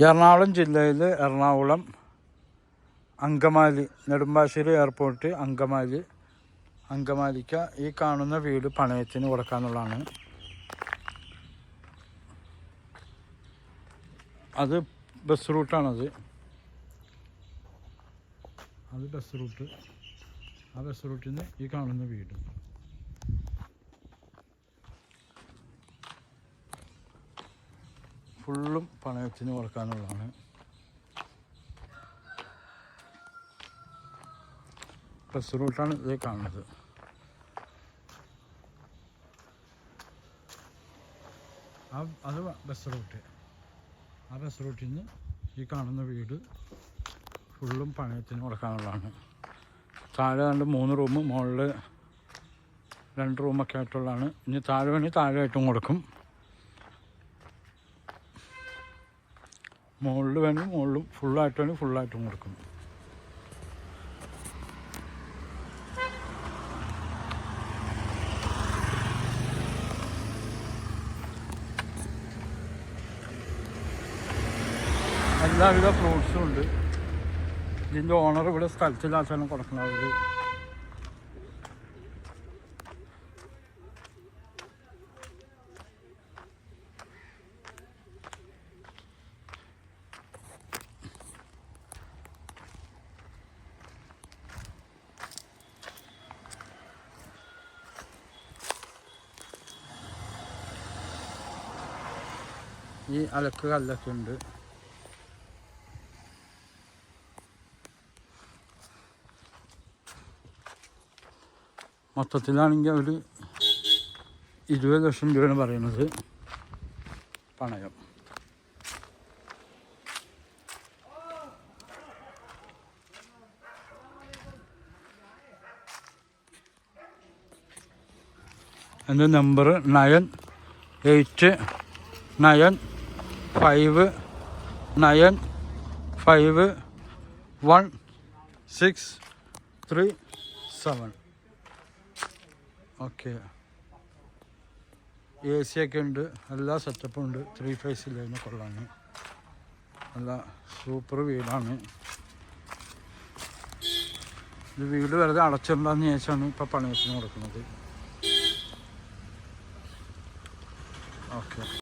എറണാകുളം ജില്ലയിൽ എറണാകുളം അങ്കമാലി നെടുമ്പാശ്ശേരി എയർപോർട്ട് അങ്കമാലിക്ക് ഈ കാണുന്ന വീട് പണയത്തിന് കൊടുക്കാന്നുള്ളതാണ്. അത് ബസ് റൂട്ടാണത്. അത് ബസ് റൂട്ട്. ആ ബസ് റൂട്ടിൽ നിന്ന് ഈ കാണുന്ന വീട് ഫുള്ളും പണയത്തിന് കൊടുക്കാനുള്ളതാണ്. ബസ് റൂട്ടാണ് ഇത് കാണുന്നത്. അത് ബസ് റൂട്ട്. ആ ബസ് റൂട്ടിൽ നിന്ന് ഈ കാണുന്ന വീട് ഫുള്ളും പണയത്തിന് കൊടുക്കാനുള്ളതാണ്. താഴെ 3 റൂം, മുകളിൽ 2 റൂമൊക്കെ ആയിട്ടുള്ളതാണ്. ഇനി താഴെ വേണമെങ്കിൽ താഴെയായിട്ടും കൊടുക്കും, മുകളിൽ വേണമെങ്കിൽ മുകളിലും, ഫുള്ളായിട്ട് വേണമെങ്കിൽ ഫുള്ളായിട്ടും കൊടുക്കും. എല്ലാവിധ ഫ്രൂട്ട്സും ഉണ്ട്. ഇതിൻ്റെ ഓണർ ഇവിടെ സ്ഥലത്തില്ലാച്ചാലും കൊടുക്കുന്നത്. ഈ അലക്ക് കല്ലൊക്കെ ഉണ്ട്. മൊത്തത്തിലാണെങ്കിൽ അവർ 20 ലക്ഷം രൂപയാണ് പറയുന്നത് പണയം. എൻ്റെ നമ്പർ 9895951637. ഓക്കെ. AC ഒക്കെ ഉണ്ട്, എല്ലാ സെറ്റപ്പും ഉണ്ട്. 3 ഫേസ് ഇല്ലായ്മ കൊള്ളാണ്. നല്ല സൂപ്പർ വീടാണ്. ഇത് വീട് വെറുതെ അടച്ചിടണ്ടെന്ന് ചോദിച്ചാണ് ഇപ്പോൾ പണയത്തിന് കൊടുക്കുന്നത്. ഓക്കെ.